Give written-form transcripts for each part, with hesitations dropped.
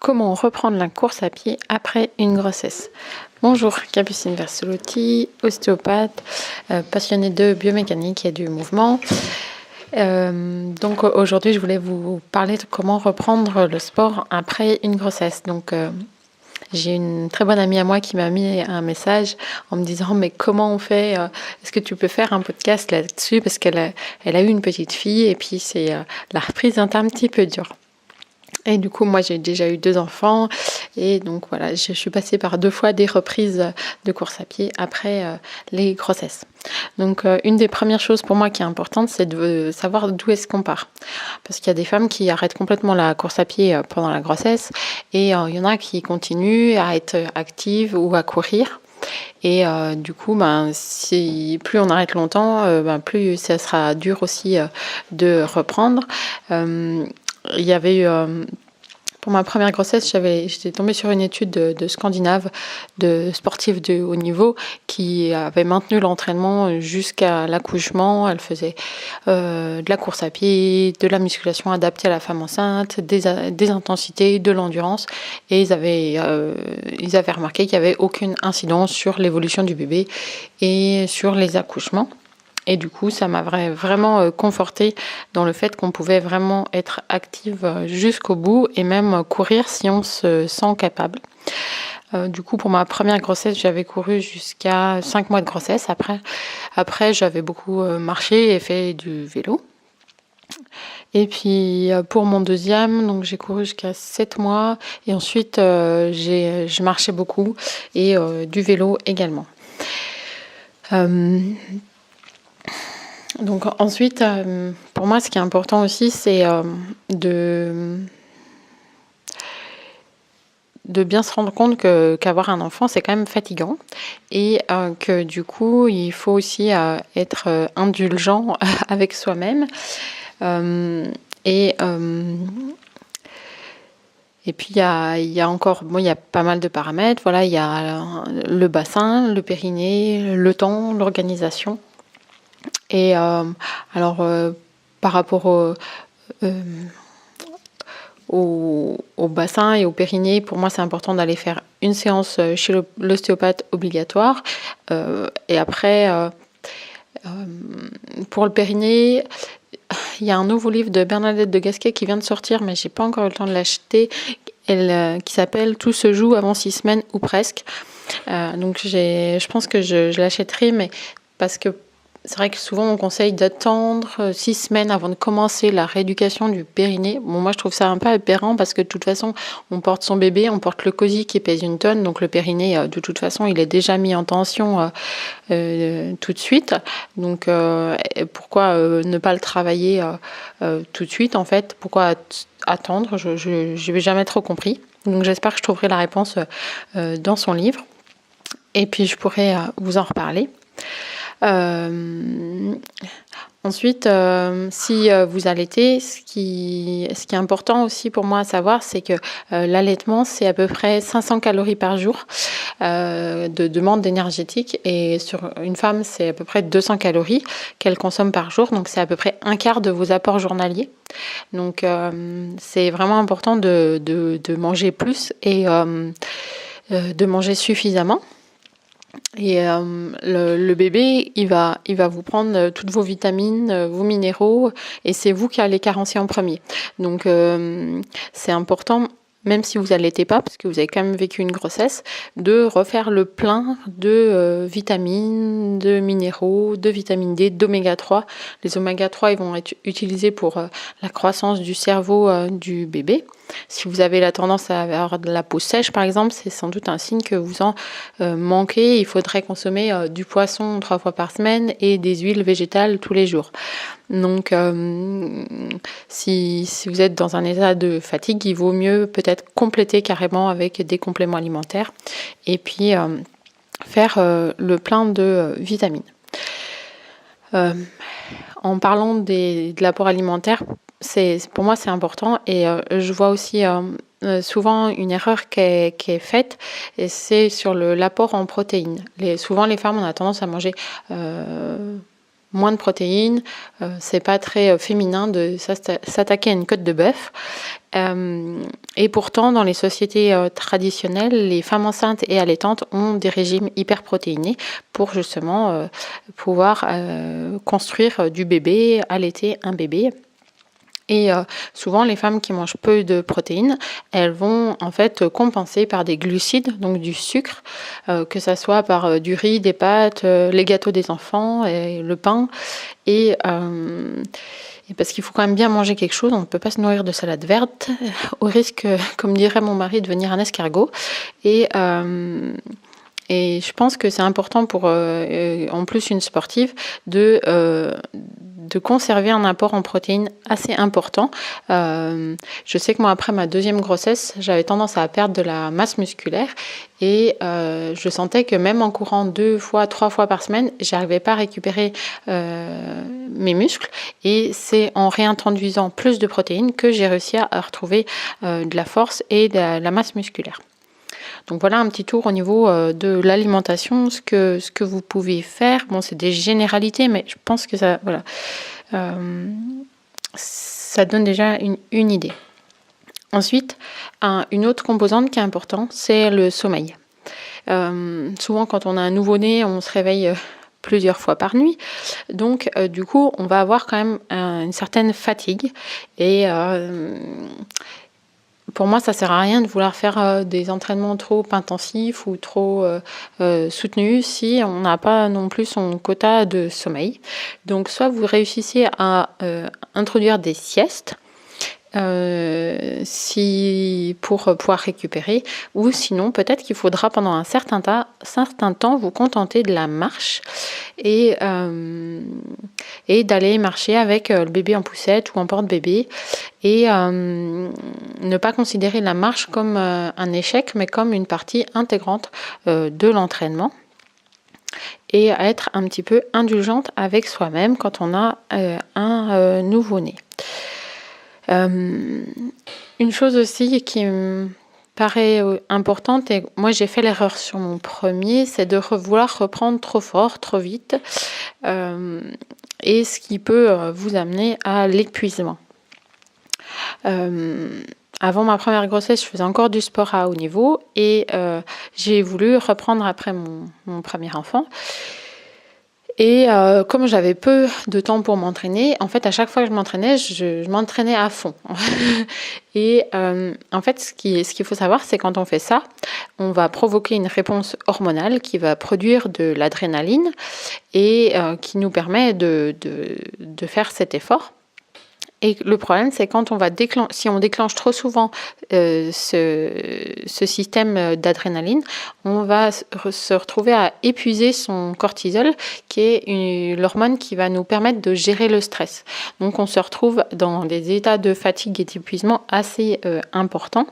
Comment reprendre la course à pied après une grossesse? Bonjour, Capucine Versolotti, ostéopathe, passionnée de biomécanique et du mouvement. Donc aujourd'hui, je voulais vous parler de comment reprendre le sport après une grossesse. J'ai une très bonne amie à moi qui m'a mis un message en me disant mais comment on fait, est-ce que tu peux faire un podcast là-dessus, parce qu'elle a eu une petite fille et puis la reprise est un petit peu dure. Et du coup, moi, j'ai déjà eu 2 enfants et donc voilà, je suis passée par 2 fois des reprises de course à pied après les grossesses. Donc, une des premières choses pour moi qui est importante, c'est de savoir d'où est-ce qu'on part. Parce qu'il y a des femmes qui arrêtent complètement la course à pied pendant la grossesse et il y en a qui continuent à être actives ou à courir. Et du coup, si plus on arrête longtemps, plus ça sera dur aussi de reprendre. Il y avait eu, pour ma première grossesse, j'étais tombée sur une étude de Scandinaves, de sportifs de haut niveau, qui avaient maintenu l'entraînement jusqu'à l'accouchement. Elles faisaient de la course à pied, de la musculation adaptée à la femme enceinte, des intensités, de l'endurance. Et ils avaient remarqué qu'il n'y avait aucune incidence sur l'évolution du bébé et sur les accouchements. Et du coup, ça m'a vraiment confortée dans le fait qu'on pouvait vraiment être active jusqu'au bout et même courir si on se sent capable. Du coup, pour ma première grossesse, j'avais couru jusqu'à 5 mois de grossesse. Après j'avais beaucoup marché et fait du vélo. Et puis pour mon deuxième, donc j'ai couru jusqu'à 7 mois et ensuite je marchais beaucoup et du vélo également. Donc ensuite, pour moi, ce qui est important aussi, c'est de bien se rendre compte qu'avoir un enfant, c'est quand même fatigant et que du coup, il faut aussi être indulgent avec soi-même. Et puis il y a encore, il y a pas mal de paramètres. Voilà, il y a le bassin, le périnée, le temps, l'organisation. Et par rapport au bassin et au périnée, pour moi, c'est important d'aller faire une séance chez l'ostéopathe obligatoire. Et après, pour le périnée, il y a un nouveau livre de Bernadette de Gasquet qui vient de sortir, mais j'ai pas encore eu le temps de l'acheter, qui s'appelle « Tout se joue avant 6 semaines ou presque ». Donc je pense que je l'achèterai, mais parce que c'est vrai que souvent on conseille d'attendre 6 semaines avant de commencer la rééducation du périnée. Bon, moi je trouve ça un peu aberrant parce que de toute façon on porte son bébé, on porte le cosy qui pèse 1 tonne, donc le périnée de toute façon il est déjà mis en tension tout de suite. Donc pourquoi ne pas le travailler tout de suite en fait? Pourquoi attendre? Je n'ai jamais trop compris. Donc j'espère que je trouverai la réponse dans son livre. Et puis je pourrai vous en reparler. Ensuite, si vous allaitez, ce qui est important aussi pour moi à savoir, c'est que l'allaitement, c'est à peu près 500 calories par jour de demande énergétique. Et sur une femme, c'est à peu près 200 calories qu'elle consomme par jour. Donc, c'est à peu près 1/4 de vos apports journaliers. Donc, c'est vraiment important de manger plus et de manger suffisamment. Et le bébé, il va vous prendre toutes vos vitamines, vos minéraux, et c'est vous qui allez carencer en premier. Donc c'est important, même si vous n'allaitez pas, parce que vous avez quand même vécu une grossesse, de refaire le plein de vitamines, de minéraux, de vitamine D, d'oméga 3. Les oméga 3, ils vont être utilisés pour la croissance du cerveau du bébé. Si vous avez la tendance à avoir de la peau sèche, par exemple, c'est sans doute un signe que vous en manquez. Il faudrait consommer du poisson 3 fois par semaine et des huiles végétales tous les jours. Donc, si vous êtes dans un état de fatigue, il vaut mieux peut-être compléter carrément avec des compléments alimentaires et puis faire le plein de vitamines. En parlant de l'apport alimentaire, pour moi c'est important et je vois aussi souvent une erreur qui est faite, et c'est sur l'apport en protéines. Souvent les femmes, on a tendance à manger moins de protéines. C'est pas très féminin de s'attaquer à une côte de bœuf. Et pourtant, dans les sociétés traditionnelles, les femmes enceintes et allaitantes ont des régimes hyperprotéinés pour justement pouvoir construire du bébé, allaiter un bébé. Et souvent, les femmes qui mangent peu de protéines, elles vont en fait compenser par des glucides, donc du sucre, que ça soit par du riz, des pâtes, les gâteaux des enfants, et le pain. Et parce qu'il faut quand même bien manger quelque chose, on ne peut pas se nourrir de salade verte, au risque, comme dirait mon mari, de devenir un escargot. Et je pense que c'est important pour, en plus une sportive, de conserver un apport en protéines assez important. Je sais que moi, après ma deuxième grossesse, j'avais tendance à perdre de la masse musculaire et je sentais que même en courant 2 fois, 3 fois par semaine, j'arrivais pas à récupérer mes muscles, et c'est en réintroduisant plus de protéines que j'ai réussi à retrouver de la force et de la masse musculaire. Donc voilà un petit tour au niveau de l'alimentation, ce que vous pouvez faire. Bon, c'est des généralités, mais je pense que ça, voilà, ça donne déjà une idée. Ensuite, une autre composante qui est importante, c'est le sommeil. Souvent, quand on a un nouveau-né, on se réveille plusieurs fois par nuit. Donc, du coup, on va avoir quand même une certaine fatigue. Et pour moi, ça sert à rien de vouloir faire des entraînements trop intensifs ou trop soutenus si on n'a pas non plus son quota de sommeil. Donc, soit vous réussissez à introduire des siestes, pour pouvoir récupérer, ou sinon peut-être qu'il faudra pendant un certain temps vous contenter de la marche et d'aller marcher avec le bébé en poussette ou en porte-bébé, et ne pas considérer la marche comme un échec, mais comme une partie intégrante de l'entraînement, et à être un petit peu indulgente avec soi-même quand on a un nouveau-né. Une chose aussi qui me paraît importante, et moi j'ai fait l'erreur sur mon premier, c'est de vouloir reprendre trop fort, trop vite, et ce qui peut vous amener à l'épuisement. Avant ma première grossesse, je faisais encore du sport à haut niveau, et j'ai voulu reprendre après mon premier enfant. Et comme j'avais peu de temps pour m'entraîner, en fait, à chaque fois que je m'entraînais, je m'entraînais à fond. Et en fait, ce qu'il faut savoir, c'est quand on fait ça, on va provoquer une réponse hormonale qui va produire de l'adrénaline et qui nous permet de faire cet effort. Et le problème, c'est quand si on déclenche trop souvent ce système d'adrénaline, on va se retrouver à épuiser son cortisol, qui est l'hormone qui va nous permettre de gérer le stress. Donc, on se retrouve dans des états de fatigue et d'épuisement assez importants.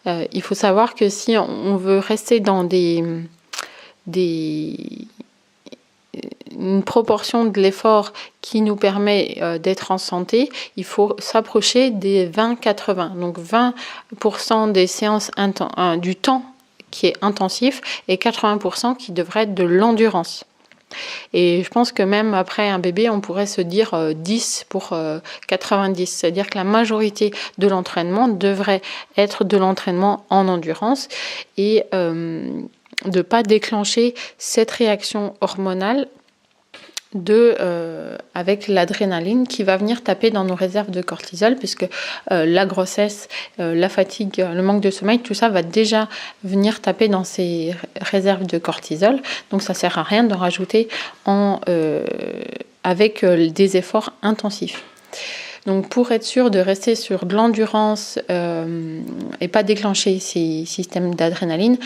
Il faut savoir que si on veut rester dans une proportion de l'effort qui nous permet d'être en santé, il faut s'approcher des 20-80. Donc 20% des séances du temps qui est intensif et 80% qui devrait être de l'endurance. Et je pense que même après un bébé, on pourrait se dire 10 pour 90. C'est-à-dire que la majorité de l'entraînement devrait être de l'entraînement en endurance, et de ne pas déclencher cette réaction hormonale avec l'adrénaline qui va venir taper dans nos réserves de cortisol, puisque la grossesse, la fatigue, le manque de sommeil, tout ça va déjà venir taper dans ces réserves de cortisol. Donc ça sert à rien d'en rajouter avec des efforts intensifs. Donc pour être sûr de rester sur de l'endurance et pas déclencher ces systèmes d'adrénaline,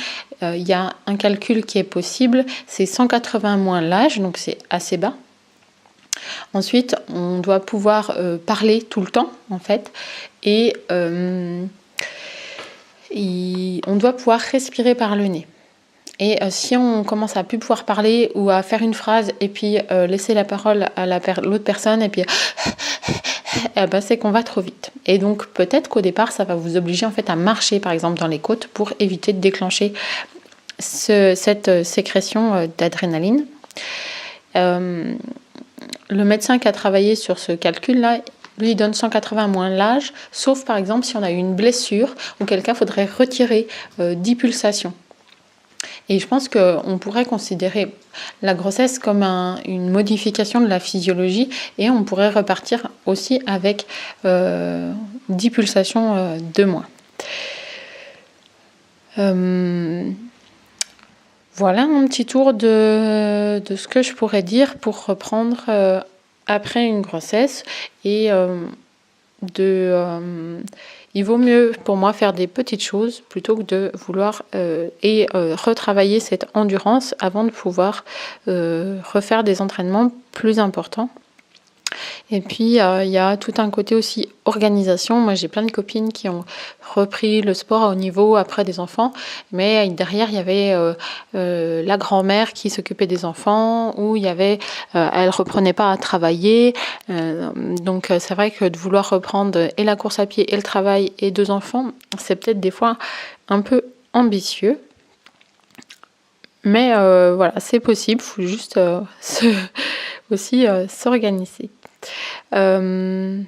il y a un calcul qui est possible, c'est 180 moins l'âge, donc c'est assez bas. Ensuite, on doit pouvoir parler tout le temps en fait, et on doit pouvoir respirer par le nez. Et si on commence à plus pouvoir parler ou à faire une phrase et puis laisser la parole à l'autre personne et puis c'est qu'on va trop vite. Et donc peut-être qu'au départ ça va vous obliger en fait à marcher par exemple dans les côtes pour éviter de déclencher cette sécrétion d'adrénaline. le médecin qui a travaillé sur ce calcul-là, lui, il donne 180 moins l'âge, sauf par exemple si on a eu une blessure, auquel cas il faudrait retirer 10 pulsations. Et je pense qu'on pourrait considérer la grossesse comme une modification de la physiologie et on pourrait repartir aussi avec 10 pulsations de moins. Voilà un petit tour de ce que je pourrais dire pour reprendre après une grossesse. Et il vaut mieux pour moi faire des petites choses plutôt que de vouloir retravailler cette endurance avant de pouvoir refaire des entraînements plus importants. Et puis, il y a tout un côté aussi organisation. Moi, j'ai plein de copines qui ont repris le sport à haut niveau après des enfants. Mais derrière, il y avait la grand-mère qui s'occupait des enfants ou elle ne reprenait pas à travailler. Donc, c'est vrai que de vouloir reprendre et la course à pied et le travail et 2 enfants, c'est peut-être des fois un peu ambitieux. Mais voilà, c'est possible. Il faut juste aussi s'organiser. Vous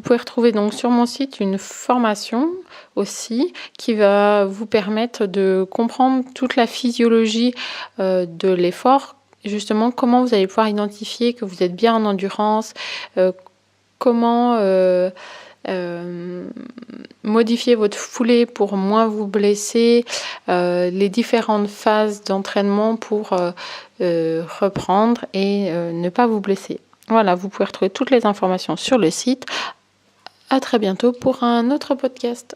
pouvez retrouver donc sur mon site une formation aussi qui va vous permettre de comprendre toute la physiologie de l'effort, justement comment vous allez pouvoir identifier que vous êtes bien en endurance, comment modifier votre foulée pour moins vous blesser, les différentes phases d'entraînement pour reprendre et ne pas vous blesser. Voilà, vous pouvez retrouver toutes les informations sur le site. À très bientôt pour un autre podcast.